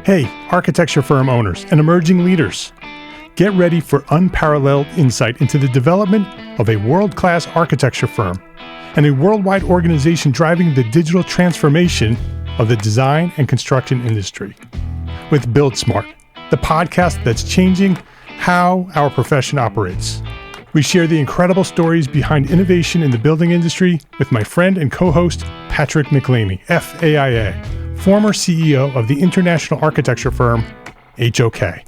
Hey, architecture firm owners and emerging leaders. Get ready for unparalleled insight into the development of a world-class architecture firm and a worldwide organization driving the digital transformation of the design and construction industry. With Build Smart, the podcast that's changing how our profession operates. We share the incredible stories behind innovation in the building industry with my friend and co-host, Patrick McLeamy, FAIA, former CEO of the international architecture firm, HOK.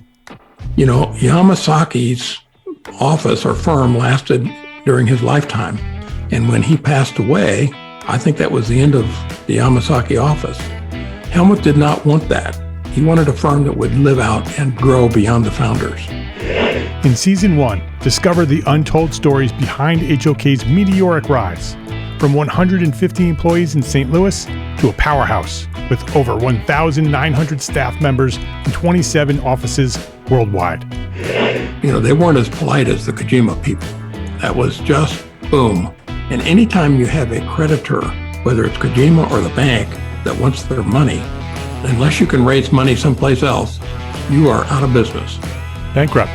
You know, Yamasaki's office or firm lasted during his lifetime. And when he passed away, I think that was the end of the Yamasaki office. Helmut did not want that. He wanted a firm that would live out and grow beyond the founders. In Season 1, discover the untold stories behind HOK's meteoric rise, from 150 employees in St. Louis to a powerhouse with over 1,900 staff members and 27 offices worldwide. You know, they weren't as polite as the Kojima people. That was just boom. And anytime you have a creditor, whether it's Kojima or the bank, that wants their money, unless you can raise money someplace else, you are out of business. Bankrupt.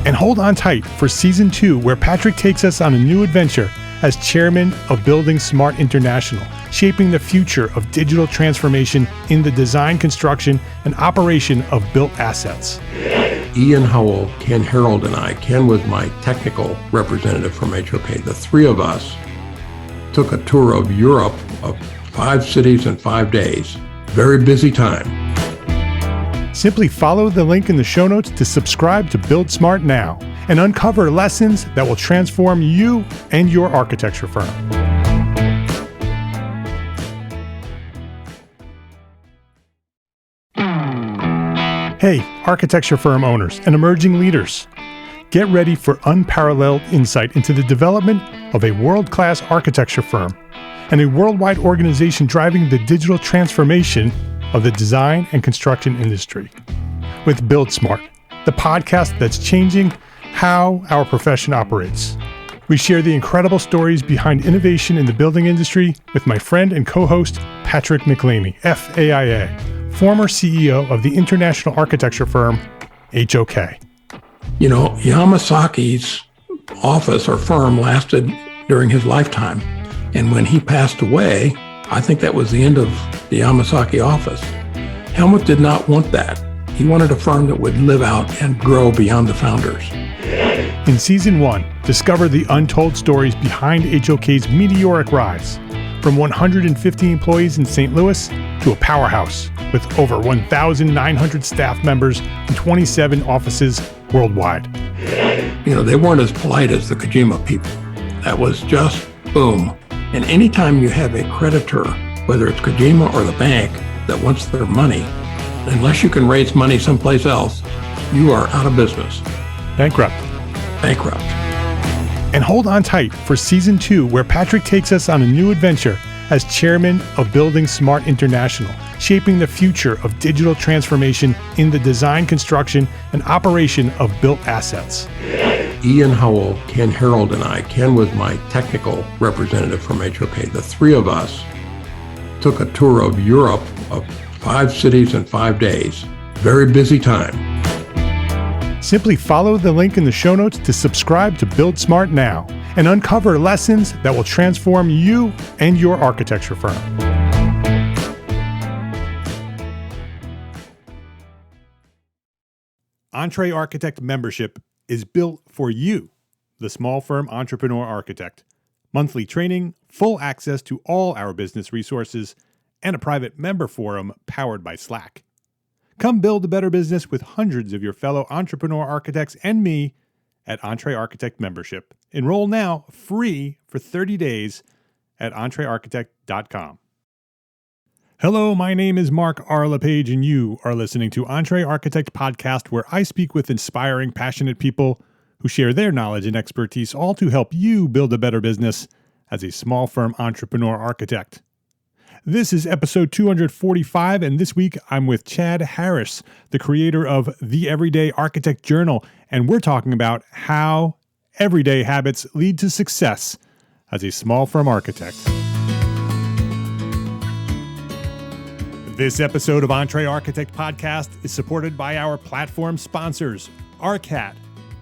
And hold on tight for Season 2, where Patrick takes us on a new adventure as chairman of Building Smart International, shaping the future of digital transformation in the design, construction, and operation of built assets. Ian Howell, Ken Harold, and I, Ken was my technical representative from HOK. The three of us took a tour of Europe of 5 cities in 5 days. Very busy time. Simply follow the link in the show notes to subscribe to Build Smart now and uncover lessons that will transform you and your architecture firm. Hey, architecture firm owners and emerging leaders. Get ready for unparalleled insight into the development of a world-class architecture firm and a worldwide organization driving the digital transformation of the design and construction industry. With Build Smart, the podcast that's changing how our profession operates. We share the incredible stories behind innovation in the building industry with my friend and co-host, Patrick McLeamy, FAIA, former CEO of the international architecture firm, HOK. You know, Yamasaki's office or firm lasted during his lifetime. And when he passed away, I think that was the end of the Yamasaki office. Helmut did not want that. He wanted a firm that would live out and grow beyond the founders. In Season 1, discover the untold stories behind HOK's meteoric rise, from 150 employees in St. Louis to a powerhouse with over 1,900 staff members and 27 offices worldwide. You know, they weren't as polite as the Kojima people. That was just boom. And anytime you have a creditor, whether it's Kojima or the bank, that wants their money, unless you can raise money someplace else, you are out of business. Bankrupt. And hold on tight for Season 2, where Patrick takes us on a new adventure as chairman of Building Smart International, shaping the future of digital transformation in the design, construction, and operation of built assets. Ian Howell, Ken Harold, and I, Ken was my technical representative from HOK. The three of us took a tour of Europe of 5 cities in 5 days. Very busy time. Simply follow the link in the show notes to subscribe to Build Smart now and uncover lessons that will transform you and your architecture firm. EntreArchitect membership is built for you, the small firm entrepreneur architect. Monthly training, full access to all our business resources, and a private member forum powered by Slack. Come build a better business with hundreds of your fellow entrepreneur architects and me at EntreArchitect membership. Enroll now, free for 30 days at EntreArchitect.com. Hello, my name is Mark R. LePage, and you are listening to EntreArchitect Podcast, where I speak with inspiring, passionate people who share their knowledge and expertise, all to help you build a better business as a small firm entrepreneur architect. This is episode 245, and this week I'm with Chad Harris, the creator of The Everyday Architect Journal, and we're talking about how everyday habits lead to success as a small firm architect. This episode of EntreArchitect podcast is supported by our platform sponsors, ARCAT,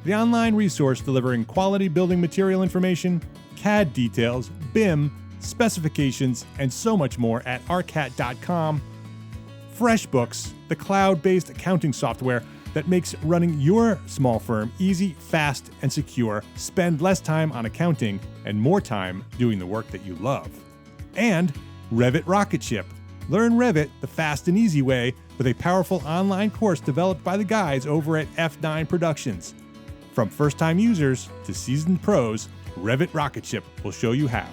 the online resource delivering quality building material information, CAD details, BIM, specifications, and so much more at arcat.com. Freshbooks, the cloud-based accounting software that makes running your small firm easy, fast, and secure. Spend less time on accounting and more time doing the work that you love. And Revit Rocketship. Learn Revit the fast and easy way with a powerful online course developed by the guys over at F9 Productions. From first-time users to seasoned pros, Revit Rocketship will show you how.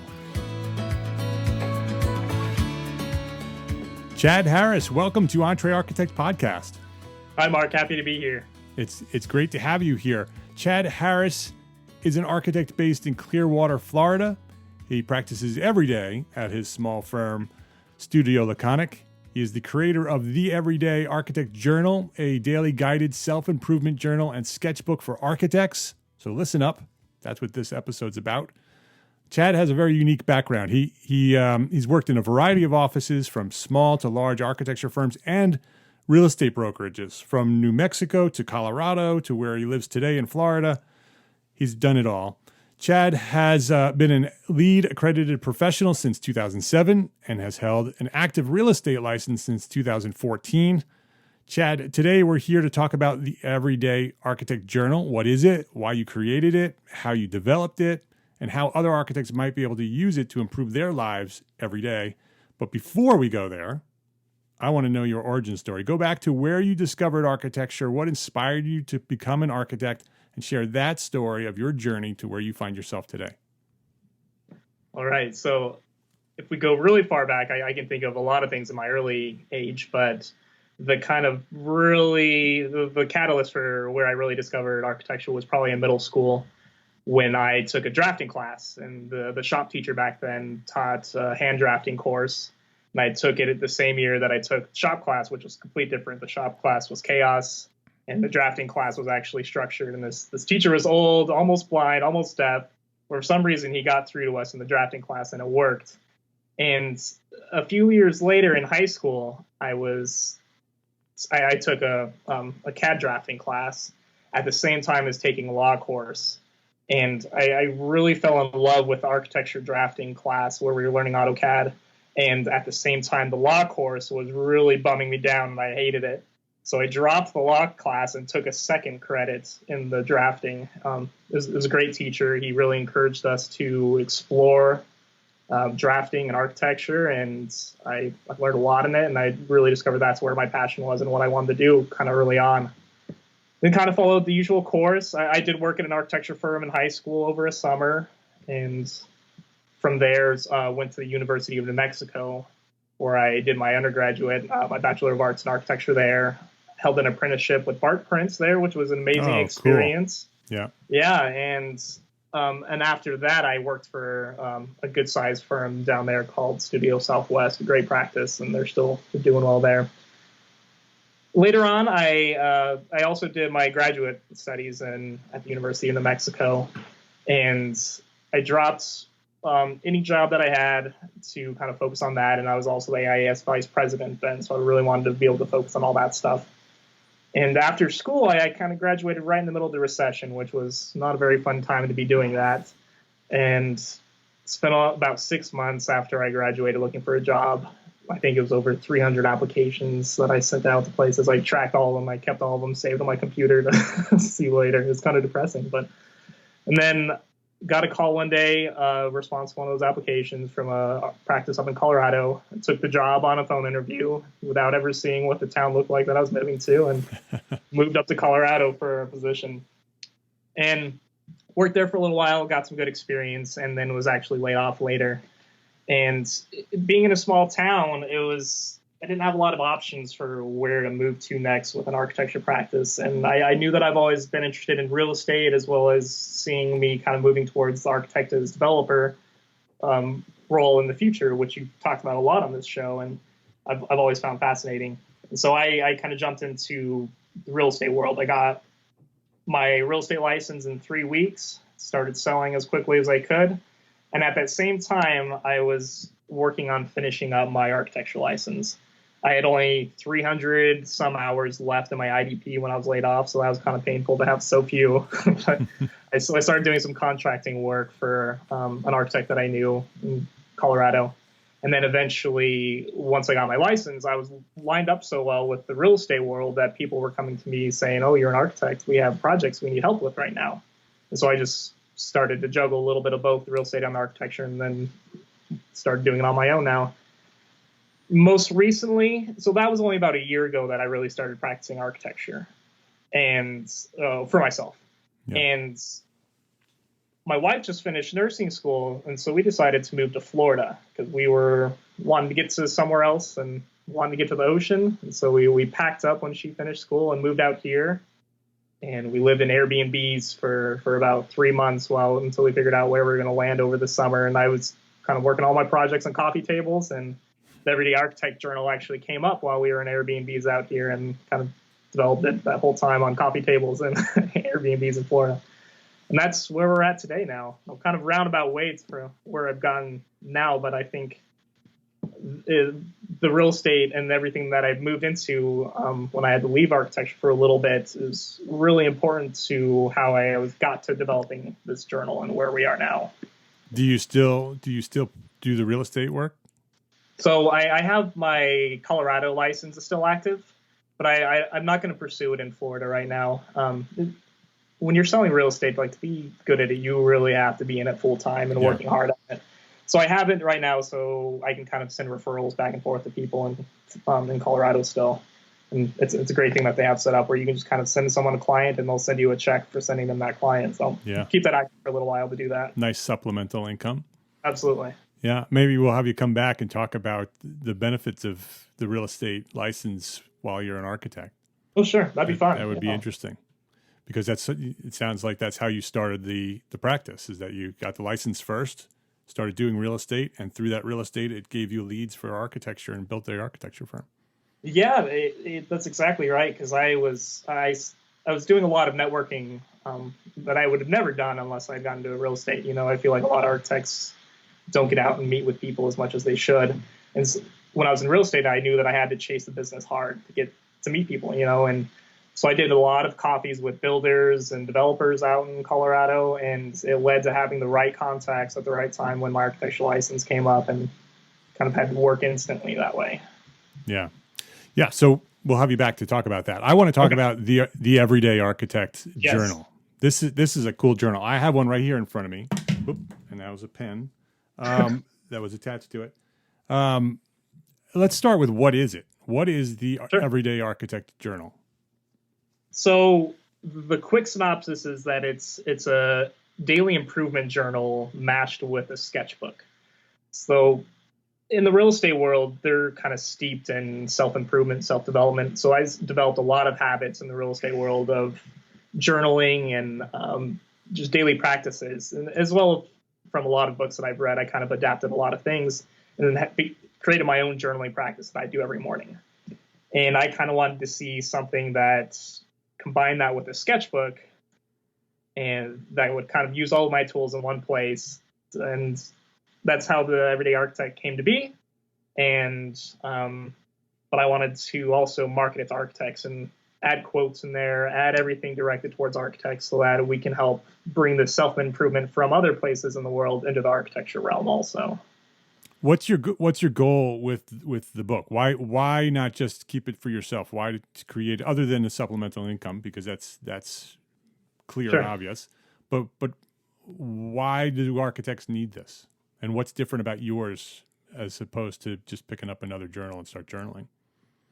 Chad Harris, welcome to EntreArchitect podcast. Hi, Mark. Happy to be here. It's great to have you here. Chad Harris is an architect based in Clearwater, Florida. He practices every day at his small firm, Studio Laconic. He is the creator of The Everyday Architect Journal, a daily guided self-improvement journal and sketchbook for architects. So listen up. That's what this episode's about. Chad has a very unique background. He's worked in a variety of offices, from small to large architecture firms and real estate brokerages, from New Mexico to Colorado to where he lives today in Florida. He's done it all. Chad has been a lead accredited professional since 2007 and has held an active real estate license since 2014. Chad, today we're here to talk about the Everyday Architect Journal. What is it? Why you created it? How you developed it? And how other architects might be able to use it to improve their lives every day. But before we go there, I want to know your origin story. Go back to where you discovered architecture, what inspired you to become an architect, and share that story of your journey to where you find yourself today. All right. So if we go really far back, I can think of a lot of things in my early age, but the kind of really, the catalyst for where I really discovered architecture was probably in middle school when I took a drafting class. And the shop teacher back then taught a hand drafting course. And I took it the same year that I took shop class, which was completely different. The shop class was chaos. And the drafting class was actually structured. And this teacher was old, almost blind, almost deaf. For some reason, he got through to us in the drafting class, and it worked. And a few years later in high school, I took a CAD drafting class at the same time as taking a law course. And I really fell in love with the architecture drafting class where we were learning AutoCAD. And at the same time, the law course was really bumming me down, and I hated it. So I dropped the law class and took a second credit in the drafting. It was a great teacher. He really encouraged us to explore drafting and architecture, and I learned a lot in it, and I really discovered that's where my passion was and what I wanted to do kind of early on. Then kind of followed the usual course. I did work at an architecture firm in high school over a summer, and from there went to the University of New Mexico, where I did my undergraduate, my Bachelor of Arts in Architecture there. Held an apprenticeship with Bart Prince there, which was an amazing experience. Cool. Yeah. And after that, I worked for a good sized firm down there called Studio Southwest, a great practice, and they're still doing well there. Later on, I also did my graduate studies at the University of New Mexico, and I dropped any job that I had to kind of focus on that. And I was also the AIS vice president then, so I really wanted to be able to focus on all that stuff. And after school, I kind of graduated right in the middle of the recession, which was not a very fun time to be doing that. And spent about 6 months after I graduated looking for a job. I think it was over 300 applications that I sent out to places. I tracked all of them. I kept all of them saved on my computer to see later. It was kind of depressing. And then got a call one day, response to one of those applications from a practice up in Colorado. I took the job on a phone interview without ever seeing what the town looked like that I was moving to, and moved up to Colorado for a position. And worked there for a little while, got some good experience, and then was actually laid off later. And being in a small town, I didn't have a lot of options for where to move to next with an architecture practice. And I knew that I've always been interested in real estate, as well as seeing me kind of moving towards the architect as developer role in the future, which you talked about a lot on this show, and I've always found fascinating. And so I kind of jumped into the real estate world. I got my real estate license in 3 weeks, started selling as quickly as I could. And at that same time, I was working on finishing up my architecture license. I had only 300 some hours left in my IDP when I was laid off, so that was kind of painful to have so few. So I started doing some contracting work for an architect that I knew in Colorado. And then eventually, once I got my license, I was lined up so well with the real estate world that people were coming to me saying, "Oh, you're an architect. We have projects we need help with right now." And so I just started to juggle a little bit of both the real estate and the architecture, and then started doing it on my own now. Most recently, so that was only about a year ago that I really started practicing architecture and for myself. Yeah. And my wife just finished nursing school, and so we decided to move to Florida because we were wanting to get to somewhere else and wanted to get to the ocean. And so we packed up when she finished school and moved out here. And we lived in Airbnbs for about 3 months until we figured out where we were going to land over the summer. And I was kind of working all my projects on coffee tables, and the Everyday Architect Journal actually came up while we were in Airbnbs out here, and kind of developed it that whole time on coffee tables and Airbnbs in Florida. And that's where we're at today now. I'm kind of roundabout ways for where I've gone now, but I think the real estate and everything that I've moved into when I had to leave architecture for a little bit is really important to how I got to developing this journal and where we are now. Do you still do the real estate work? So I have my Colorado license is still active, but I'm not going to pursue it in Florida right now. When you're selling real estate, like, to be good at it, you really have to be in it full time and working hard at it. So I have it right now, so I can kind of send referrals back and forth to people in Colorado still. And it's a great thing that they have set up where you can just kind of send someone a client and they'll send you a check for sending them that client. So keep that active for a little while to do that. Nice supplemental income. Absolutely. Yeah, maybe we'll have you come back and talk about the benefits of the real estate license while you're an architect. Oh, sure. That'd be fun. That would be interesting. Because it sounds like that's how you started the practice, is that you got the license first, started doing real estate, and through that real estate, it gave you leads for architecture and built the architecture firm. Yeah, that's exactly right. Because I was doing a lot of networking that I would have never done unless I'd gotten into real estate. You know, I feel like a lot of architects don't get out and meet with people as much as they should. And so when I was in real estate, I knew that I had to chase the business hard to get to meet people. You know, and so I did a lot of coffees with builders and developers out in Colorado, and it led to having the right contacts at the right time when my architecture license came up, and kind of had to work instantly that way. Yeah. Yeah. So we'll have you back to talk about that. I want to talk about the Everyday Architect Journal. This is a cool journal. I have one right here in front of me. Oop, and that was a pen that was attached to it. Let's start with, what is it? What is the Everyday Architect Journal? So the quick synopsis is that it's a daily improvement journal matched with a sketchbook. So in the real estate world, they're kind of steeped in self-improvement, self-development. So I developed a lot of habits in the real estate world of journaling and just daily practices. And as well, from a lot of books that I've read, I kind of adapted a lot of things and then created my own journaling practice that I do every morning. And I kind of wanted to see something that combined that with a sketchbook, and that would kind of use all of my tools in one place. And that's how the Everyday Architect came to be. And but I wanted to also market it to architects and add quotes in there, add everything directed towards architects, so that we can help bring the self-improvement from other places in the world into the architecture realm also. What's your goal with the book? Why not just keep it for yourself? Why to create, other than a supplemental income, because that's clear and obvious. But why do architects need this? And what's different about yours as opposed to just picking up another journal and start journaling?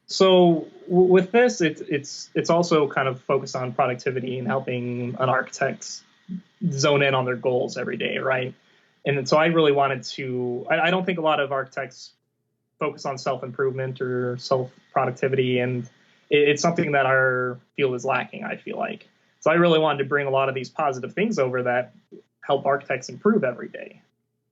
So with this, it's also kind of focused on productivity and helping an architect zone in on their goals every day, right? And so I really wanted to, I don't think a lot of architects focus on self-improvement or self-productivity, and it's something that our field is lacking, I feel like. So I really wanted to bring a lot of these positive things over that help architects improve every day.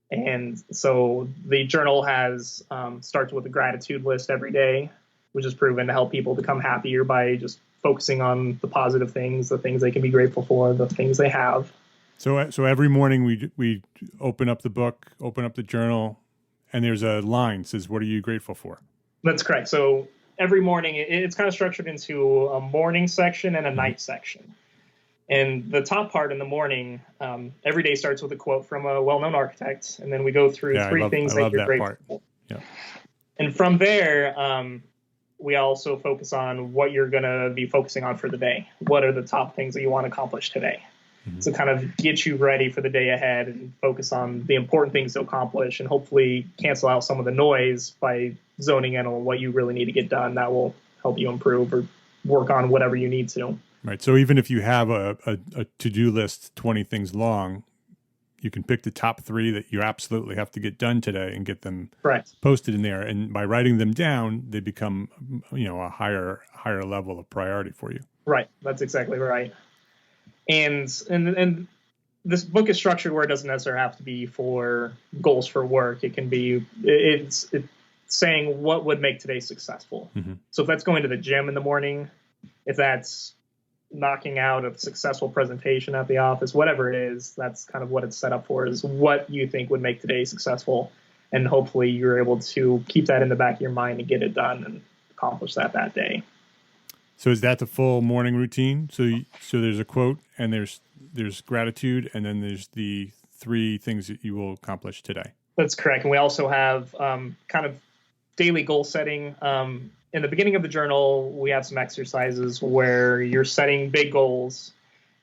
And so the journal has starts with a gratitude list every day, which is proven to help people become happier by just focusing on the positive things, the things they can be grateful for, the things they have. So every morning we open up the book, open up the journal, and there's a line that says, "What are you grateful for?" That's correct. So every morning, it's kind of structured into a morning section and a night section. And the top part in the morning, every day starts with a quote from a well-known architect, and then we go through three things that you're grateful for. Yeah. And from there, we also focus on what you're going to be focusing on for the day. What are the top things that you want to accomplish today? To kind of get you ready for the day ahead and focus on the important things to accomplish, and hopefully cancel out some of the noise by zoning in on what you really need to get done. That will help you improve or work on whatever you need to. Right. So even if you have a to-do list 20 things long, you can pick the top 3 that you absolutely have to get done today and get them posted in there. And by writing them down, they become, a higher level of priority for you. Right. That's exactly right. And this book is structured where it doesn't necessarily have to be for goals for work. It can be, it's saying what would make today successful. So if that's going to the gym in the morning, if that's knocking out a successful presentation at the office, whatever it is, that's kind of what it's set up for, is what you think would make today successful. And hopefully you're able to keep that in the back of your mind and get it done and accomplish that day. So is that the full morning routine? So there's a quote, and there's gratitude, and then there's the 3 things that you will accomplish today. That's correct. And we also have kind of daily goal setting. In the beginning of the journal, we have some exercises where you're setting big goals,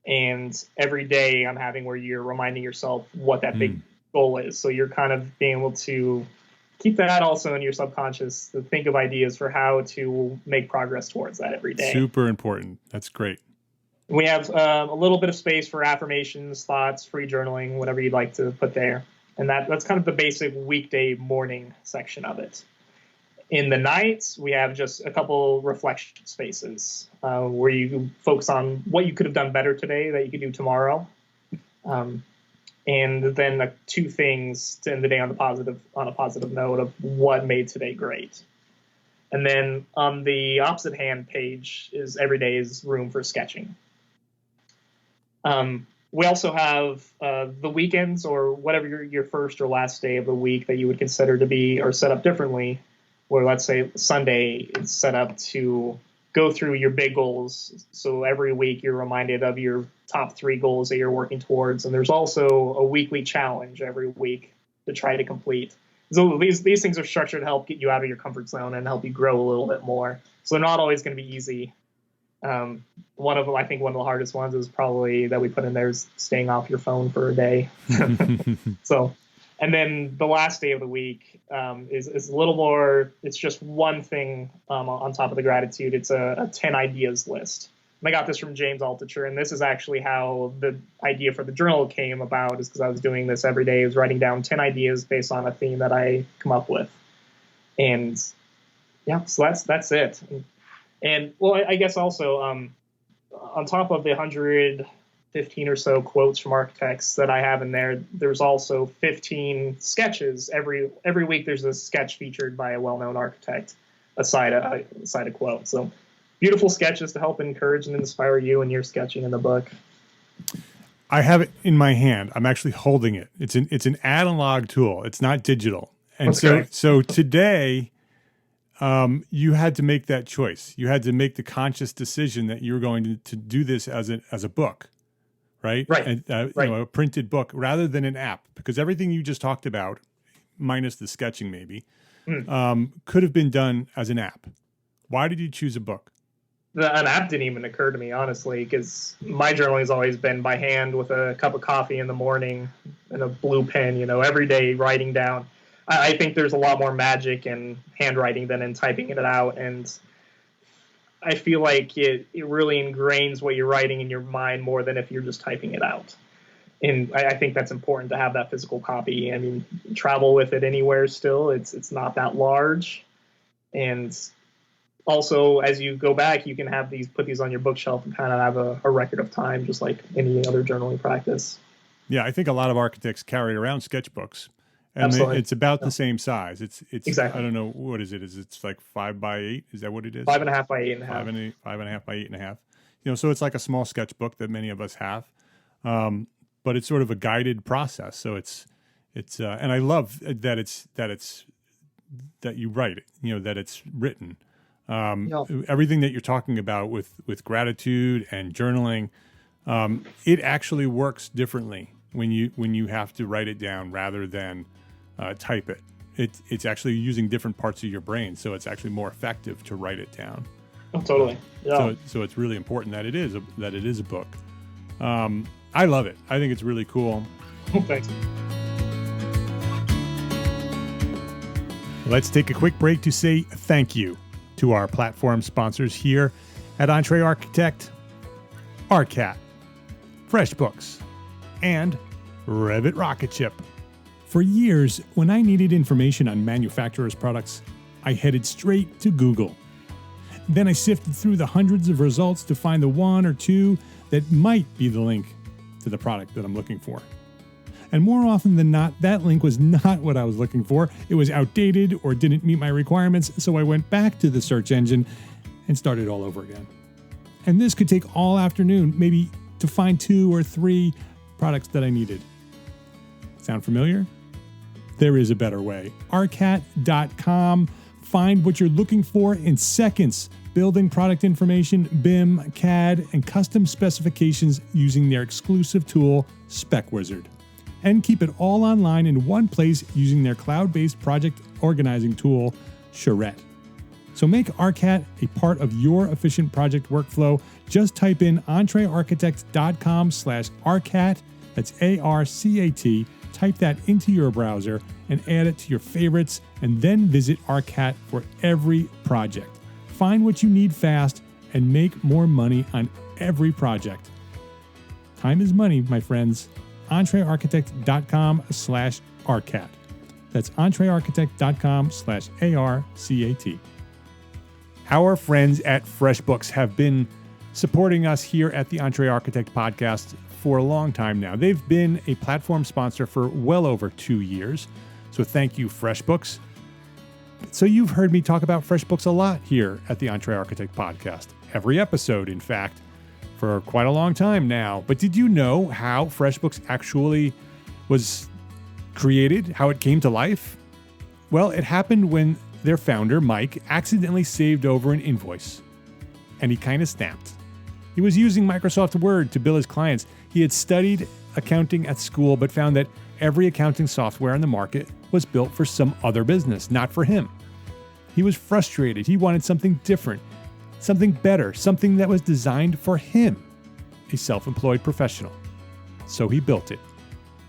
and every day I'm having where you're reminding yourself what that big goal is. So you're kind of being able to keep that also in your subconscious, to think of ideas for how to make progress towards that every day. Super important. That's great. We have a little bit of space for affirmations, thoughts, free journaling, whatever you'd like to put there. And that's kind of the basic weekday morning section of it. In the nights, we have just a couple reflection spaces where you focus on what you could have done better today that you could do tomorrow. And then 2 things to end the day on a positive note of what made today great. And then on the opposite hand page is every day is room for sketching. We also have the weekends, or whatever your first or last day of the week that you would consider to be, or set up differently, where let's say Sunday is set up to go through your big goals. So every week you're reminded of your top 3 goals that you're working towards. And there's also a weekly challenge every week to try to complete. So these things are structured to help get you out of your comfort zone and help you grow a little bit more. So they're not always going to be easy. One of the hardest ones is probably that we put in there is staying off your phone for a day. And then the last day of the week is a little more, it's just one thing on top of the gratitude. It's a 10 ideas list. And I got this from James Altucher, and this is actually how the idea for the journal came about, is because I was doing this every day. I was writing down 10 ideas based on a theme that I come up with. And yeah, so that's it. And well, I guess also on top of the 115 or so quotes from architects that I have in there, there's also 15 sketches. Every week there's a sketch featured by a well-known architect, aside a quote. So beautiful sketches to help encourage and inspire you in your sketching in the book. I have it in my hand. I'm actually holding it. It's an analog tool. It's not digital. And so today, you had to make that choice. You had to make the conscious decision that you were going to do this as a book, right? Right. And, right. A printed book rather than an app, because everything you just talked about, minus the sketching maybe, could have been done as an app. Why did you choose a book? An app didn't even occur to me, honestly, because my journaling has always been by hand with a cup of coffee in the morning and a blue pen, every day writing down. I think there's a lot more magic in handwriting than in typing it out. And I feel like it really ingrains what you're writing in your mind more than if you're just typing it out. And I think that's important to have that physical copy. I mean, travel with it anywhere still. It's not that large. And also, as you go back, you can have put these on your bookshelf and kind of have a record of time, just like any other journaling practice. Yeah, I think a lot of architects carry around sketchbooks, and it's about the same size. It's exactly. I don't know, what is it? It's like 5 by 8? Is that what it is? 5.5 by 8.5. 5.5 by 8.5. So it's like a small sketchbook that many of us have, but it's sort of a guided process. So it's and I love that it's that you write, that it's written. Yeah. Everything that you're talking about with gratitude and journaling, it actually works differently when you have to write it down rather than type it. It's actually using different parts of your brain, so it's actually more effective to write it down. Oh, totally. Yeah. So it's really important that it is a book. I love it. I think it's really cool. Thanks. Let's take a quick break to say thank you to our platform sponsors here at EntreArchitect, ARCAT, Freshbooks, and Revit Rocketship. For years, when I needed information on manufacturers' products, I headed straight to Google. Then I sifted through the hundreds of results to find the one or two that might be the link to the product that I'm looking for. And more often than not, that link was not what I was looking for. It was outdated or didn't meet my requirements, so I went back to the search engine and started all over again. And this could take all afternoon, maybe to find 2 or 3 products that I needed. Sound familiar? There is a better way. ARCAT.com. Find what you're looking for in seconds. Building product information, BIM, CAD, and custom specifications using their exclusive tool, SpecWizard. And keep it all online in one place using their cloud-based project organizing tool, Charrette. So make ARCAT a part of your efficient project workflow. Just type in EntreArchitect.com/ARCAT. That's ARCAT. Type that into your browser and add it to your favorites, and then visit ARCAT for every project. Find what you need fast and make more money on every project. Time is money, my friends. EntreArchitect.com/ARCAT. That's EntreArchitect.com/ARCAT. Our friends at Freshbooks have been supporting us here at the EntreArchitect podcast for a long time now. They've been a platform sponsor for well over 2 years. So thank you, Freshbooks. So you've heard me talk about Freshbooks a lot here at the EntreArchitect podcast. Every episode, in fact, for quite a long time now. But did you know how Freshbooks actually was created, how it came to life? Well, it happened when their founder, Mike, accidentally saved over an invoice. And he kind of snapped. He was using Microsoft Word to bill his clients. He had studied accounting at school, but found that every accounting software on the market was built for some other business, not for him. He was frustrated. He wanted something different, something better, something that was designed for him, a self-employed professional. So he built it.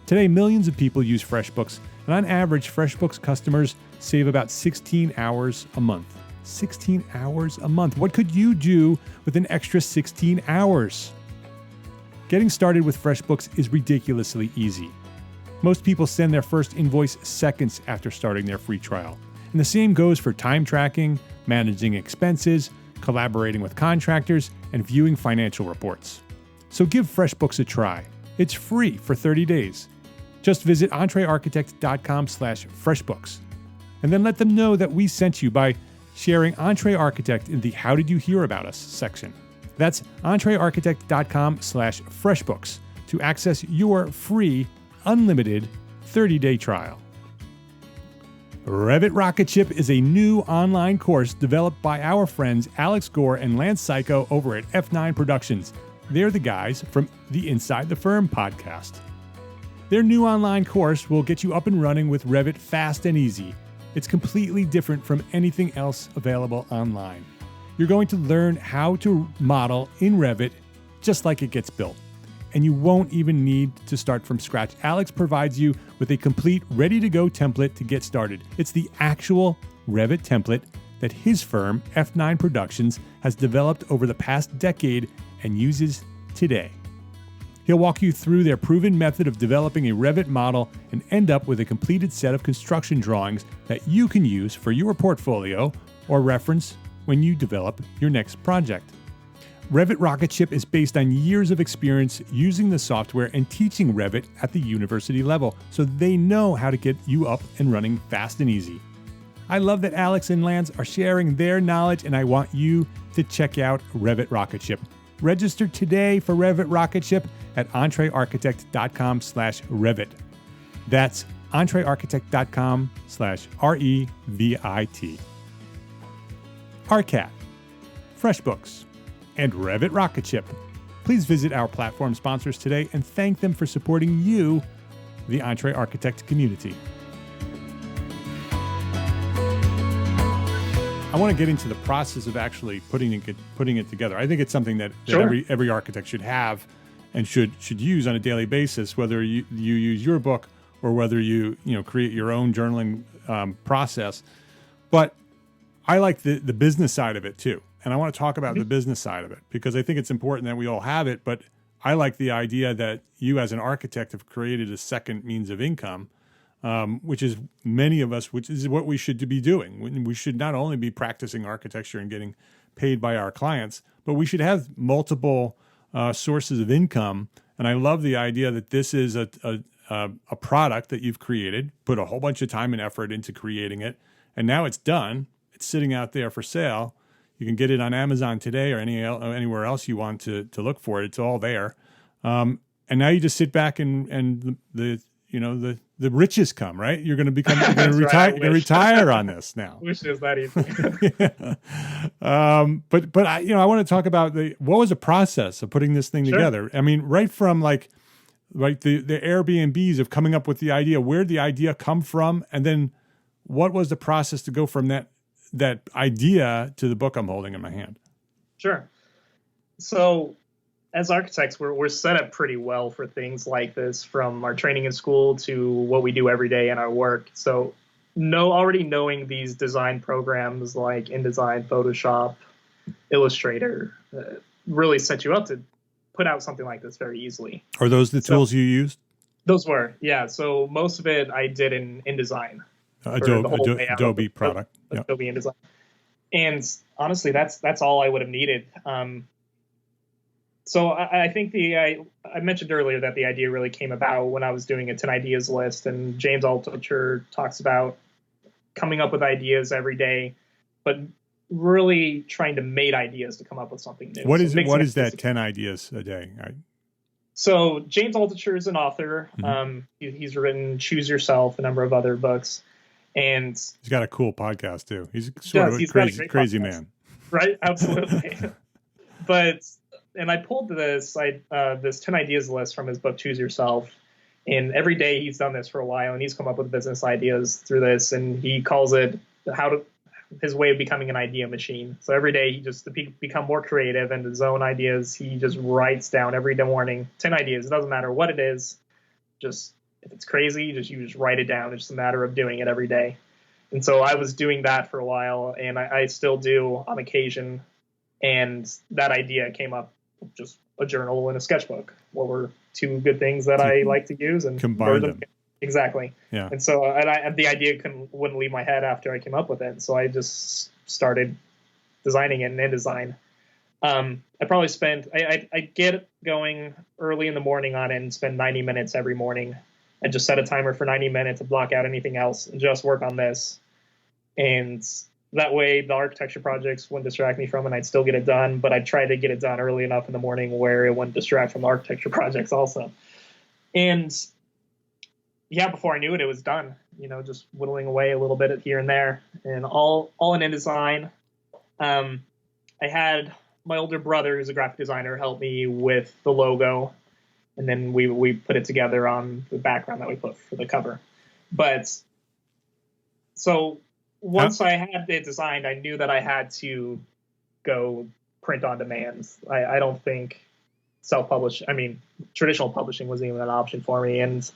Today, millions of people use FreshBooks, and on average, FreshBooks customers save about 16 hours a month. 16 hours a month. What could you do with an extra 16 hours? Getting started with FreshBooks is ridiculously easy. Most people send their first invoice seconds after starting their free trial. And the same goes for time tracking, managing expenses, collaborating with contractors, and viewing financial reports. So give FreshBooks a try. It's free for 30 days. Just visit EntreArchitect.com/FreshBooks. And then let them know that we sent you by sharing EntreArchitect in the How Did You Hear About Us section. That's EntreArchitect.com/FreshBooks to access your free, unlimited 30-day trial. Revit Rocketship is a new online course developed by our friends Alex Gore and Lance Psycho over at F9 Productions. They're the guys from the Inside the Firm podcast. Their new online course will get you up and running with Revit fast and easy. It's completely different from anything else available online. You're going to learn how to model in Revit just like it gets built. And you won't even need to start from scratch. Alex provides you with a complete, ready-to-go template to get started. It's the actual Revit template that his firm, F9 Productions, has developed over the past decade and uses today. He'll walk you through their proven method of developing a Revit model and end up with a completed set of construction drawings that you can use for your portfolio or reference when you develop your next project. Revit Rocketship is based on years of experience using the software and teaching Revit at the university level, so they know how to get you up and running fast and easy. I love that Alex and Lance are sharing their knowledge, and I want you to check out Revit Rocketship. Register today for Revit Rocketship at EntreArchitect.com/Revit. That's EntreArchitect.com/REVIT. ARCAT, Freshbooks, and Revit Rocketship. Please visit our platform sponsors today and thank them for supporting you, the EntreArchitect community. I want to get into the process of actually putting it together. I think it's something that Sure. every architect should have and should use on a daily basis, whether you use your book or whether you create your own journaling process. But I like the business side of it too. And I want to talk about the business side of it because I think it's important that we all have it. But I like the idea that you as an architect have created a second means of income, which is many of us, which is what we should be doing. We should not only be practicing architecture and getting paid by our clients, but we should have multiple sources of income. And I love the idea that this is a product that you've created, put a whole bunch of time and effort into creating it, and now it's done. It's sitting out there for sale. You can get it on Amazon today or anywhere else you want to look for it. It's all there. And now you just sit back and the riches come, right? You're going to become, you're going to retire, you're going to retire on this now. Wish it was that easy. But I want to talk about what was the process of putting this thing together? I mean, right from the Airbnbs of coming up with the idea, where'd the idea come from? And then what was the process to go from that idea to the book I'm holding in my hand? Sure. So as architects, we're set up pretty well for things like this, from our training in school to what we do every day in our work. So already knowing these design programs like InDesign, Photoshop, Illustrator really set you up to put out something like this very easily. Are those the tools you used? Those were, yeah. So most of it I did in InDesign. Adobe product. Adobe InDesign. And honestly, that's all I would have needed. So I think I mentioned earlier that the idea really came about when I was doing a 10 ideas list, and James Altucher talks about coming up with ideas every day, but really trying to mate ideas to come up with something new. What is that 10 ideas a day? So James Altucher is an author. Mm-hmm. He's written Choose Yourself, a number of other books. And he's got a cool podcast too. He's sort of a crazy man. Right? Absolutely. And I pulled this 10 ideas list from his book, Choose Yourself. And every day he's done this for a while, and he's come up with business ideas through this. And he calls it his way of becoming an idea machine. So every day he just to become more creative and his own ideas, he just writes down every morning 10 ideas. It doesn't matter what it is. Just if it's crazy, you just write it down. It's just a matter of doing it every day. And so I was doing that for a while, and I still do on occasion. And that idea came up with just a journal and a sketchbook. What were two good things that I like to use and combine them. Exactly. Yeah. And so the idea wouldn't leave my head after I came up with it. So I just started designing it in InDesign. I probably I get going early in the morning on it and spend 90 minutes every morning. I just set a timer for 90 minutes to block out anything else and just work on this. And that way the architecture projects wouldn't distract me from it. I'd still get it done, but I'd try to get it done early enough in the morning where it wouldn't distract from the architecture projects also. And yeah, before I knew it, it was done, just whittling away a little bit here and there, and all in InDesign. I had my older brother, who's a graphic designer, help me with the logo, and then we put it together on the background that we put for the cover. But so once I had it designed, I knew that I had to go print on demand. I don't think traditional publishing wasn't even an option for me, and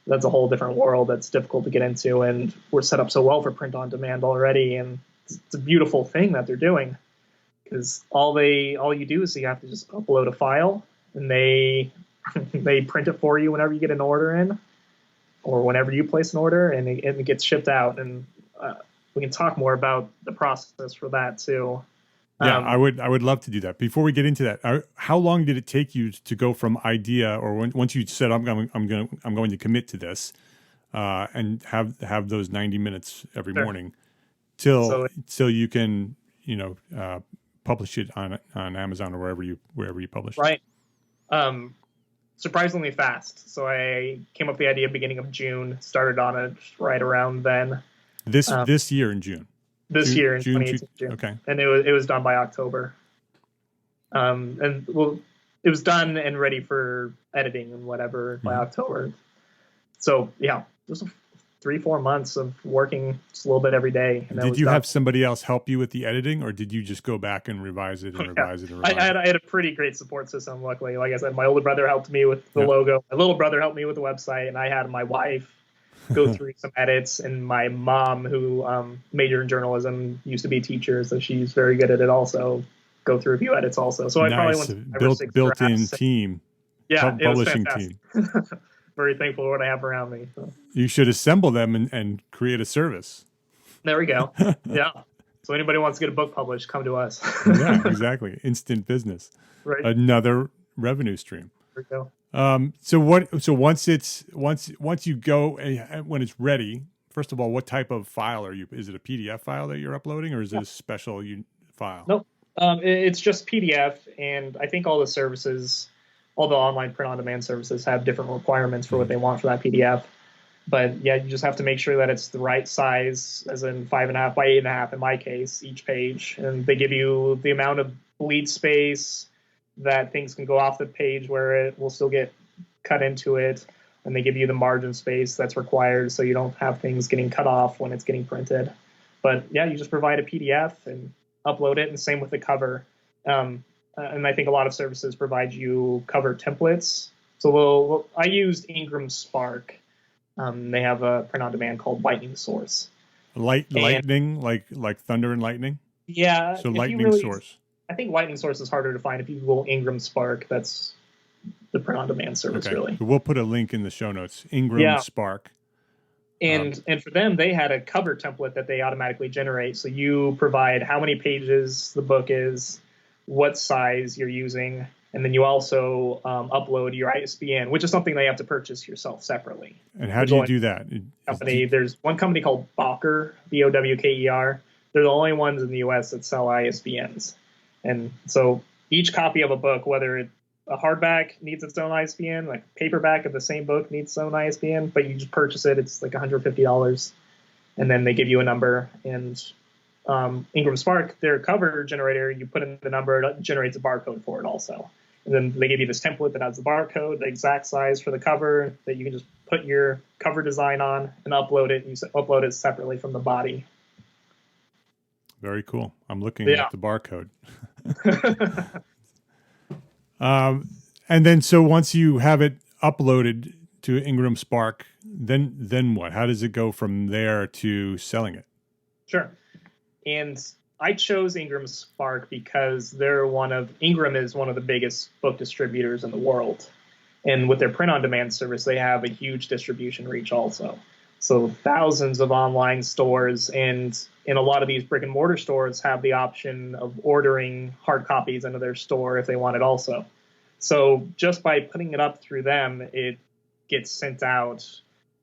that's a whole different world that's difficult to get into, and we're set up so well for print on demand already, and it's a beautiful thing that they're doing, because all you do is you have to just upload a file, and they print it for you whenever you get an order in, or whenever you place an order, and it gets shipped out. And we can talk more about the process for that too. Yeah, I would love to do that. Before we get into that, how long did it take you to go from idea, or once you said I'm going to commit to this, and have those 90 minutes every morning, till you can publish it on Amazon or wherever you publish it? Right. surprisingly fast. So I came up with the idea beginning of June, started on it right around then. This year in June. This year in June 2018, June. Okay. And it was done by October. And well, it was done and ready for editing and whatever by October. So yeah, just 3-4 months of working just a little bit every day. And did you have somebody else help you with the editing, or did you just go back and revise it and revise it and revise I had a pretty great support system, luckily. Like I said, my older brother helped me with the logo. My little brother helped me with the website, and I had my wife go through some edits, and my mom, who majored in journalism, used to be a teacher, so she's very good at it also, go through a few edits also. So I probably went through built-in team. Yeah, publishing team. Very thankful for what I have around me. So. You should assemble them and create a service. There we go. Yeah. So anybody wants to get a book published, come to us. Yeah, exactly. Instant business. Right. Another revenue stream. There we go. So once you go, when it's ready, first of all, what type of file are you? Is it a PDF file that you're uploading, or is it a special file? Nope. It's just PDF, and I think all the services, all the online print-on-demand services, have different requirements for what they want for that PDF. But yeah, you just have to make sure that it's the right size, as in 5.5 by 8.5 in my case, each page. And they give you the amount of bleed space that things can go off the page where it will still get cut into it. And they give you the margin space that's required so you don't have things getting cut off when it's getting printed. But yeah, you just provide a PDF and upload it, and same with the cover. And I think a lot of services provide you cover templates. So I used Ingram Spark. They have a print-on-demand called Lightning Source. Lightning, like thunder and lightning? Yeah. So Lightning Source. I think Lightning Source is harder to find. If you Google Ingram Spark, that's the print-on-demand service, really. So we'll put a link in the show notes. Ingram Spark. And for them, they had a cover template that they automatically generate. So you provide how many pages the book is, what size you're using, and then you also upload your ISBN, which is something they have to purchase yourself separately. And how do you do that? There's one company called Bowker, Bowker. They're the only ones in the U.S. that sell ISBNs. And so each copy of a book, whether a hardback needs its own ISBN, like paperback of the same book needs its own ISBN, but you just purchase it. It's like $150, and then they give you a number. And Ingram Spark, their cover generator, you put in the number, it generates a barcode for it also. And then they give you this template that has the barcode, the exact size for the cover, that you can just put your cover design on and upload it. And you upload it separately from the body. Very cool. I'm looking at the barcode. And then, so once you have it uploaded to Ingram Spark, then what? How does it go from there to selling it? Sure. And I chose Ingram Spark because Ingram is one of the biggest book distributors in the world. And with their print-on-demand service, they have a huge distribution reach also. So thousands of online stores, and in a lot of these brick and mortar stores have the option of ordering hard copies into their store if they want it also. So just by putting it up through them, it gets sent out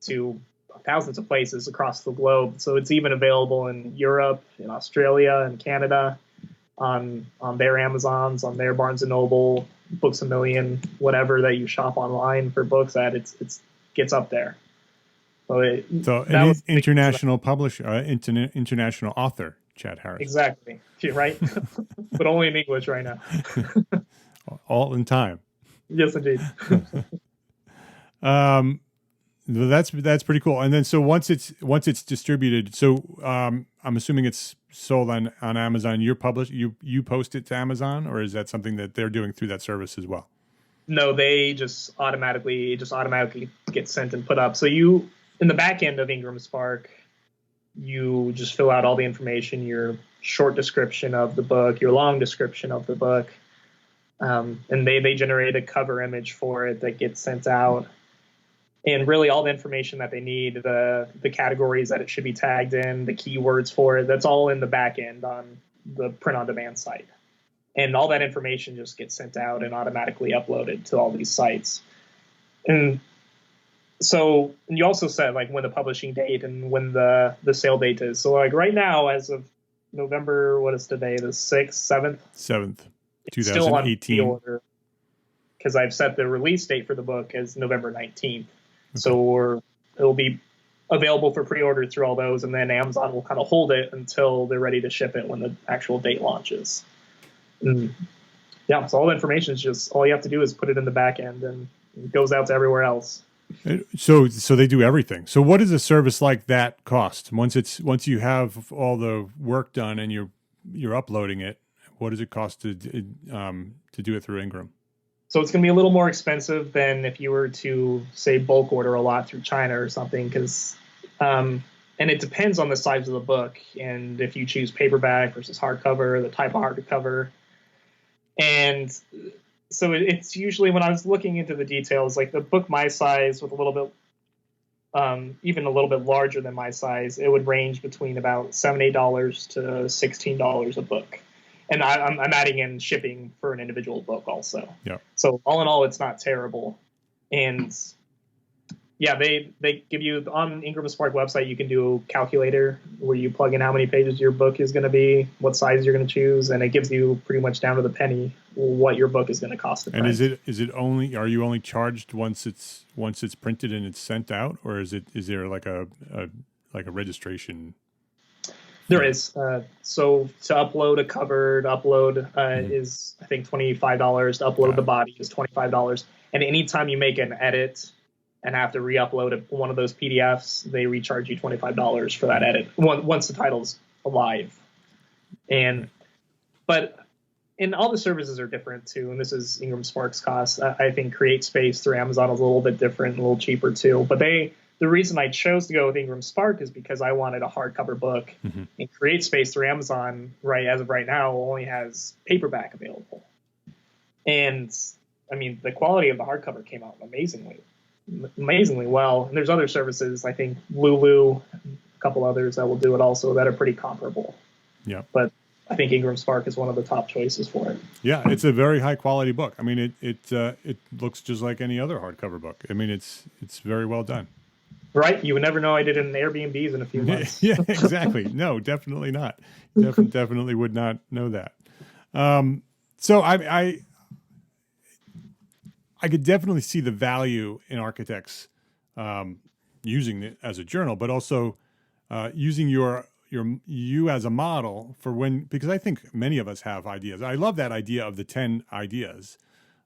to thousands of places across the globe. So it's even available in Europe, in Australia, and Canada, on their Amazons, on their Barnes & Noble, Books A Million, whatever that you shop online for books at, it gets up there. So an international publisher, international author, Chad Harris. Exactly. Right? But only in English right now. All in time. Yes, indeed. That's pretty cool. And then, so once it's distributed, so I'm assuming it's sold on Amazon. You post it to Amazon, or is that something that they're doing through that service as well? No, they just automatically get sent and put up. So in the back end of Ingram Spark, you just fill out all the information, your short description of the book, your long description of the book, and they generate a cover image for it that gets sent out. And really all the information that they need, the categories that it should be tagged in, the keywords for it, that's all in the back end on the print-on-demand site. And all that information just gets sent out and automatically uploaded to all these sites. And so you also said like when the publishing date and when the sale date is. So like right now, as of November, what is today, the 6th, 7th? 7th, It's still on 2018. pre-order. because I've set the release date for the book as November 19th. Okay. So it'll be available for pre-order through all those, and then Amazon will kind of hold it until they're ready to ship it when the actual date launches. And yeah, so all the information is just, all you have to do is put it in the back end, and it goes out to everywhere else. So they do everything. So what does a service like that cost? Once you have all the work done and you're uploading it, what does it cost to do it through Ingram? So it's going to be a little more expensive than if you were to, say, bulk order a lot through China or something, because and it depends on the size of the book, and if you choose paperback versus hardcover, the type of hardcover. And so it's usually, when I was looking into the details, like the book my size with a little bit, even a little bit larger than my size, it would range between about $7-8 to $16 a book. And I'm adding in shipping for an individual book also. Yeah. So all in all, it's not terrible. And yeah, they give you, on Ingram Spark website, you can do a calculator where you plug in how many pages your book is going to be, what size you're going to choose, and it gives you pretty much down to the penny what your book is going to cost to print. And is it only, are you only charged once it's printed and it's sent out, or is there like a registration? There is. So to upload a cover, is, I think, $25. To upload the body is $25. And anytime you make an edit and have to re-upload one of those PDFs, they recharge you $25 for that edit once the title's live. But all the services are different too, and this is Ingram Spark's cost. I think CreateSpace through Amazon is a little bit different, a little cheaper too. But the reason I chose to go with Ingram Spark is because I wanted a hardcover book. Mm-hmm. And CreateSpace through Amazon, right, as of right now, only has paperback available. And I mean, the quality of the hardcover came out amazingly well. And there's other services, I think Lulu, a couple others that will do it also, that are pretty comparable. Yeah. But I think Ingram Spark is one of the top choices for it. Yeah, it's a very high quality book. I mean, it looks just like any other hardcover book. I mean, it's very well done. Right? You would never know I did it in Airbnbs in a few months. Yeah, exactly. No, definitely not. Definitely would not know that. So I could definitely see the value in architects using it as a journal, but also using you as a model for because I think many of us have ideas. I love that idea of the 10 ideas.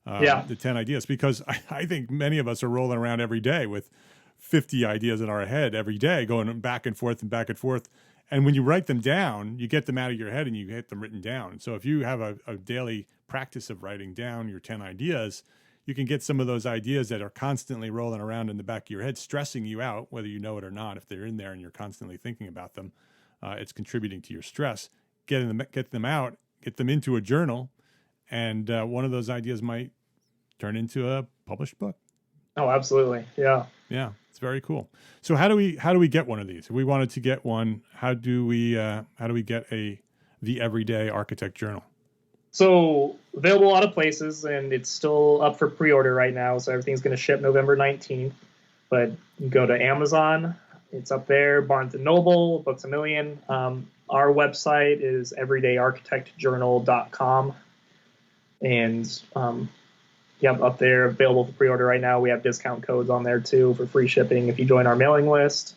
The 10 ideas, because I think many of us are rolling around every day with 50 ideas in our head every day, going back and forth and back and forth. And when you write them down, you get them out of your head and you get them written down. So if you have a daily practice of writing down your 10 ideas, you can get some of those ideas that are constantly rolling around in the back of your head, stressing you out, whether you know it or not. If they're in there and you're constantly thinking about them, it's contributing to your stress. Get them out, get them into a journal, and one of those ideas might turn into a published book. Oh, absolutely. Yeah. Yeah, it's very cool. So how do we get one of these? If we wanted to get one, how do we get the Everyday Architect Journal? So available a lot of places, and it's still up for pre-order right now. So everything's going to ship November 19th. But you go to Amazon, it's up there. Barnes & Noble, Books A Million. Our website is everydayarchitectjournal.com. And up there, available for pre-order right now. We have discount codes on there too for free shipping if you join our mailing list.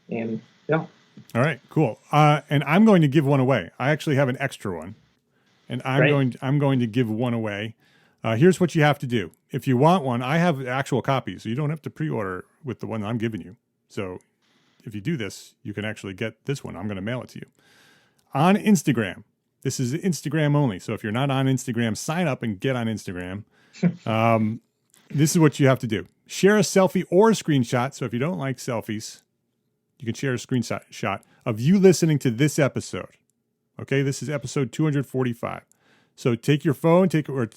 And yeah. All right, cool. And I'm going to give one away. I actually have an extra one, and I'm going to give one away. Here's what you have to do. If you want one, I have actual copies, so you don't have to pre-order with the one I'm giving you. So if you do this, you can actually get this one. I'm going to mail it to you. On Instagram, this is Instagram only. So if you're not on Instagram, sign up and get on Instagram. This is what you have to do. Share a selfie or a screenshot. So if you don't like selfies, you can share a screenshot of you listening to this episode. Okay, this is episode 245. So take your phone, or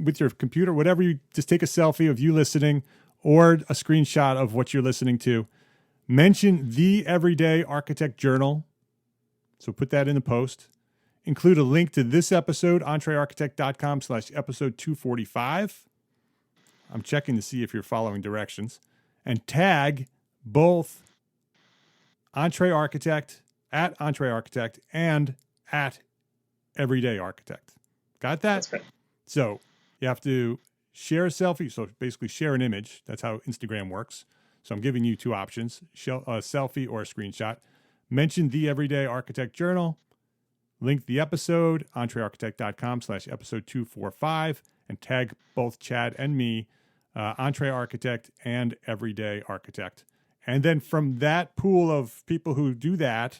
with your computer, whatever, you just take a selfie of you listening or a screenshot of what you're listening to. Mention the Everyday Architect Journal. So put that in the post. Include a link to this episode, EntreArchitect.com/episode 245. I'm checking to see if you're following directions. And tag both EntreArchitect, at EntreArchitect, and at Everyday Architect. Got that? That's great. So you have to share a selfie. So basically share an image. That's how Instagram works. So I'm giving you two options, a selfie or a screenshot. Mention the Everyday Architect Journal. Link the episode, EntreArchitect.com/episode 245, and tag both Chad and me, EntreArchitect and Everyday Architect. And then from that pool of people who do that,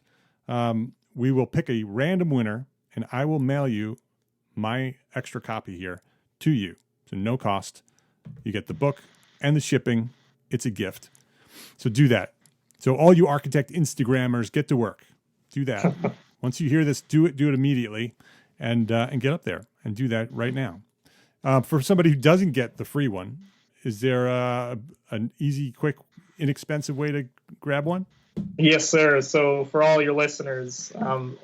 we will pick a random winner, and I will mail you my extra copy here to you. So no cost. You get the book and the shipping. It's a gift. So do that. So all you architect Instagrammers, get to work. Do that. Once you hear this, do it immediately, and get up there and do that right now. For somebody who doesn't get the free one, is there an easy, quick, inexpensive way to grab one? Yes, sir. So for all your listeners,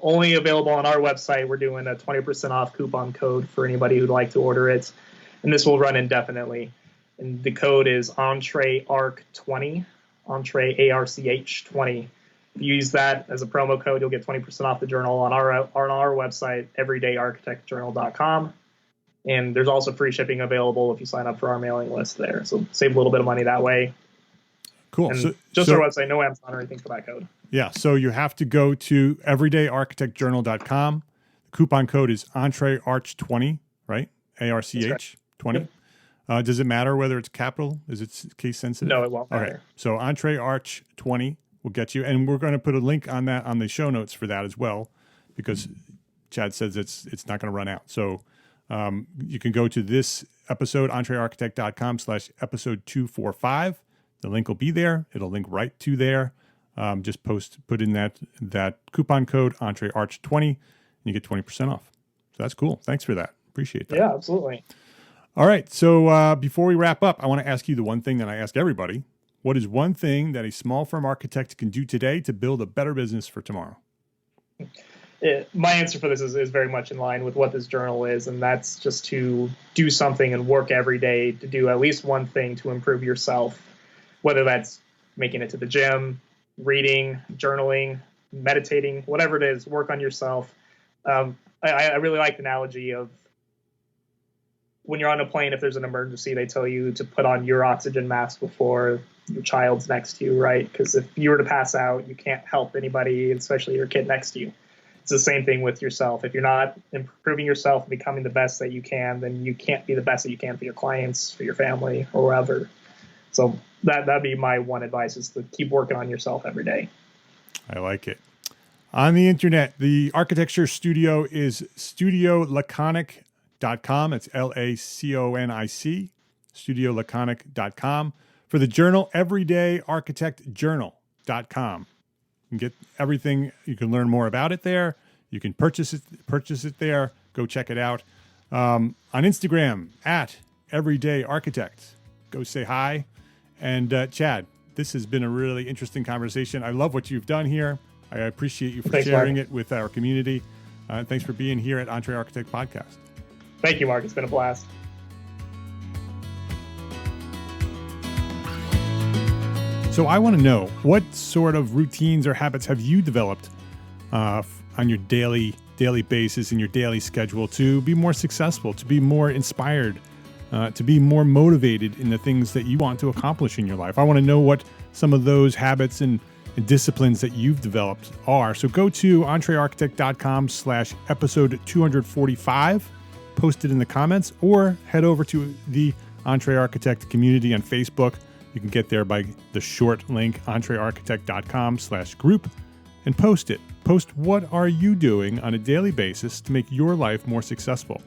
only available on our website, we're doing a 20% off coupon code for anybody who'd like to order it. And this will run indefinitely. And the code is EntreArch20, EntreARCH20. If you use that as a promo code, you'll get 20% off the journal on our website, everydayarchitectjournal.com. And there's also free shipping available if you sign up for our mailing list there. So save a little bit of money that way. Cool. And our website, no Amazon or anything for that code. Yeah. So you have to go to everydayarchitectjournal.com. The coupon code is EntreArch20, right? ARCH 20. Yep. Does it matter whether it's capital? Is it case sensitive? No, it won't matter. Okay. So EntreArch20 will get you. And we're going to put a link on that on the show notes for that as well, because Chad says it's not going to run out. So you can go to this episode, EntreArchitect.com/episode 245. The link will be there. It'll link right to there. Just put in that coupon code, EntreArch20, and you get 20% off. So that's cool. Thanks for that. Appreciate that. Yeah, absolutely. All right. So before we wrap up, I want to ask you the one thing that I ask everybody. What is one thing that a small firm architect can do today to build a better business for tomorrow? My answer for this is very much in line with what this journal is, and that's just to do something and work every day to do at least one thing to improve yourself, whether that's making it to the gym, reading, journaling, meditating, whatever it is, work on yourself. I really like the analogy of when you're on a plane, if there's an emergency, they tell you to put on your oxygen mask before your child's next to you, right? Because if you were to pass out, you can't help anybody, especially your kid next to you. It's the same thing with yourself. If you're not improving yourself and becoming the best that you can, then you can't be the best that you can for your clients, for your family, or wherever. So that'd be my one advice, is to keep working on yourself every day. I like it. On the internet, the architecture studio is studiolaconic.com. It's LACONIC, studiolaconic.com. For the journal, everydayarchitectjournal.com. You can get everything. You can learn more about it there. You can purchase it there. Go check it out. On Instagram, @everydayarchitect. Go say hi. And Chad, this has been a really interesting conversation. I love what you've done here. I appreciate you for sharing it with our community. Thanks for being here at EntreArchitect Podcast. Thank you, Mark. It's been a blast. So I want to know, what sort of routines or habits have you developed on your daily basis, in your daily schedule, to be more successful, to be more inspired, to be more motivated in the things that you want to accomplish in your life? I want to know what some of those habits and disciplines that you've developed are. So go to EntreArchitect.com/episode 245, post it in the comments, or head over to the EntreArchitect community on Facebook. You can get there by the short link, EntreArchitect.com/group, and post it. Post what are you doing on a daily basis to make your life more successful.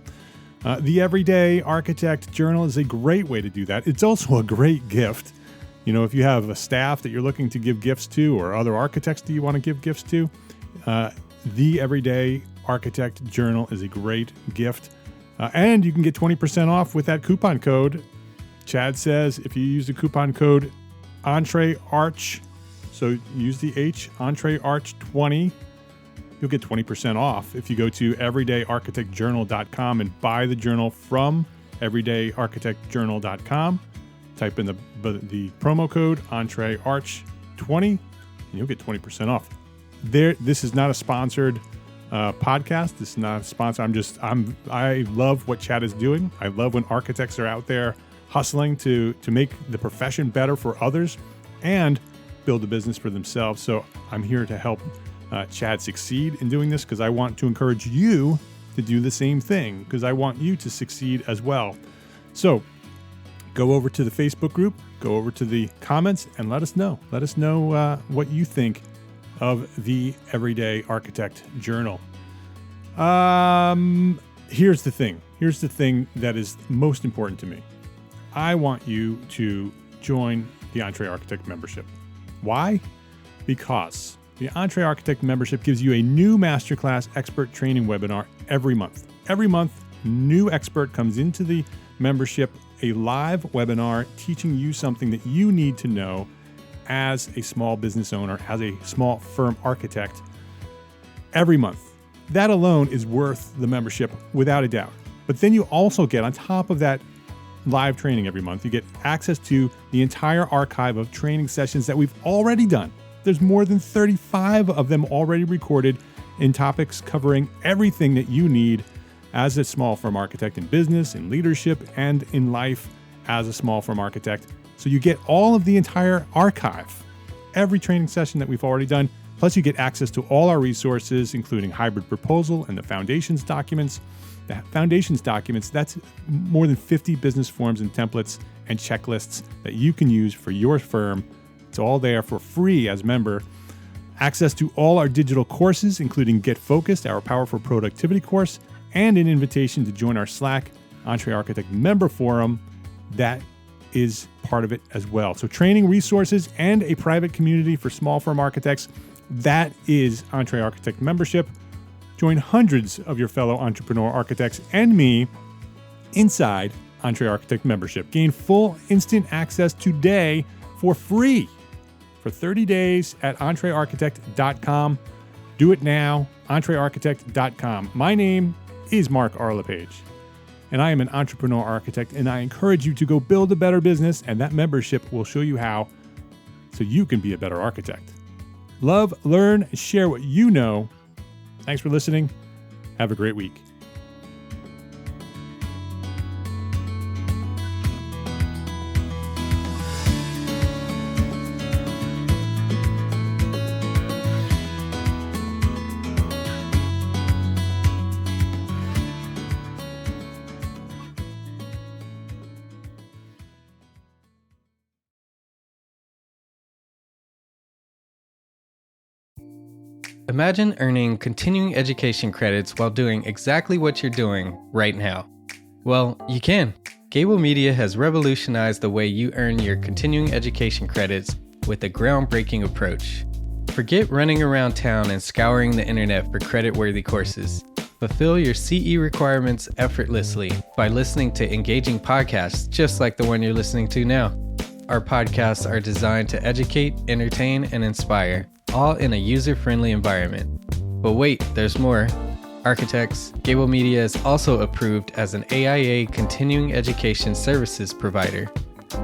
The Everyday Architect Journal is a great way to do that. It's also a great gift. You know, if you have a staff that you're looking to give gifts to, or other architects that you want to give gifts to, the Everyday Architect Journal is a great gift. And you can get 20% off with that coupon code. Chad says if you use the coupon code EntreArch, so use the H, EntreArch20, you'll get 20% off if you go to everydayarchitectjournal.com and buy the journal from everydayarchitectjournal.com. Type in the promo code EntreArch20, and you'll get 20% off. This is not a sponsored podcast. This is not a sponsor. I love what Chad is doing. I love when architects are out there hustling to make the profession better for others and build a business for themselves. So I'm here to help Chad succeed in doing this because I want to encourage you to do the same thing because I want you to succeed as well. So go over to the Facebook group, go over to the comments, and let us know. Let us know what you think of the Everyday Architect Journal. Here's the thing. Here's the thing that is most important to me. I want you to join the EntreArchitect membership. Why? Because the EntreArchitect membership gives you a new masterclass expert training webinar every month. Every month, new expert comes into the membership, a live webinar teaching you something that you need to know as a small business owner, as a small firm architect, every month. That alone is worth the membership without a doubt. But then you also get, on top of that live training every month, you get access to the entire archive of training sessions that we've already done. There's more than 35 of them already recorded in topics covering everything that you need as a small firm architect in business, in leadership, and in life as a small firm architect. So you get all of the entire archive, every training session that we've already done. Plus you get access to all our resources, including hybrid proposal and the foundations documents. The foundations documents, that's more than 50 business forms and templates and checklists that you can use for your firm. It's all there for free as a member. Access to all our digital courses, including Get Focused, our Powerful Productivity course, and an invitation to join our Slack EntreArchitect member forum. That is part of it as well. So training resources and a private community for small firm architects, that is EntreArchitect membership. Join hundreds of your fellow entrepreneur architects and me inside EntreArchitect membership. Gain full instant access today for free for 30 days at EntreArchitect.com. Do it now, EntreArchitect.com. My name is Mark LePage, and I am an entrepreneur architect, and I encourage you to go build a better business, and that membership will show you how so you can be a better architect. Love, learn, and share what you know. Thanks for listening. Have a great week. Imagine earning continuing education credits while doing exactly what you're doing right now. Well, you can. Gable Media has revolutionized the way you earn your continuing education credits with a groundbreaking approach. Forget running around town and scouring the internet for credit-worthy courses. Fulfill your CE requirements effortlessly by listening to engaging podcasts just like the one you're listening to now. Our podcasts are designed to educate, entertain, and inspire, all in a user-friendly environment. But wait, there's more. Architects, Gable Media is also approved as an AIA continuing education services provider.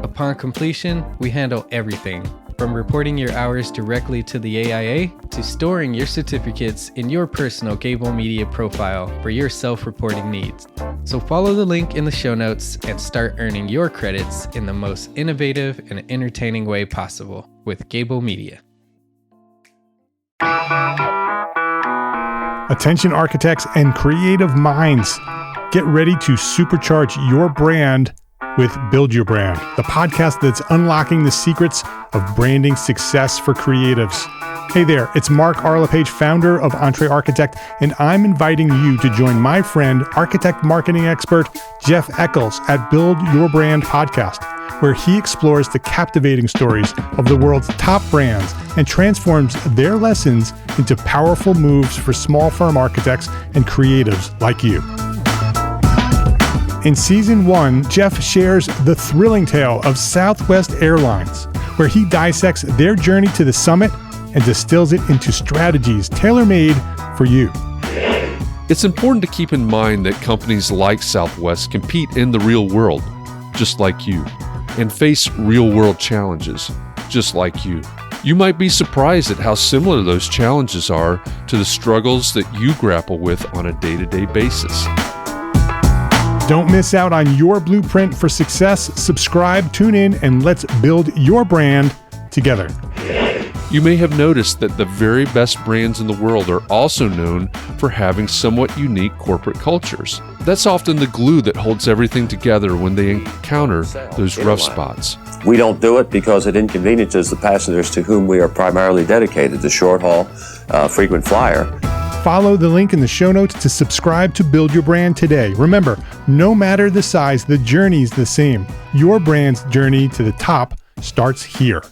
Upon completion, we handle everything, from reporting your hours directly to the AIA to storing your certificates in your personal Gable Media profile for your self-reporting needs. So follow the link in the show notes and start earning your credits in the most innovative and entertaining way possible with Gable Media. Attention architects and creative minds, get ready to supercharge your brand with Build Your Brand, the podcast that's unlocking the secrets of branding success for creatives. Hey there, it's Mark LePage, founder of EntreArchitect, and I'm inviting you to join my friend, architect marketing expert Jeff Eccles at Build Your Brand podcast, where he explores the captivating stories of the world's top brands and transforms their lessons into powerful moves for small firm architects and creatives like you. In Season 1, Jeff shares the thrilling tale of Southwest Airlines, where he dissects their journey to the summit and distills it into strategies tailor-made for you. It's important to keep in mind that companies like Southwest compete in the real world, just like you, and face real-world challenges, just like you. You might be surprised at how similar those challenges are to the struggles that you grapple with on a day-to-day basis. Don't miss out on your blueprint for success. Subscribe, tune in, and let's build your brand together. You may have noticed that the very best brands in the world are also known for having somewhat unique corporate cultures. That's often the glue that holds everything together when they encounter those rough spots. We don't do it because it inconveniences the passengers to whom we are primarily dedicated, the short haul, frequent flyer. Follow the link in the show notes to subscribe to Build Your Brand today. Remember, no matter the size, the journey's the same. Your brand's journey to the top starts here.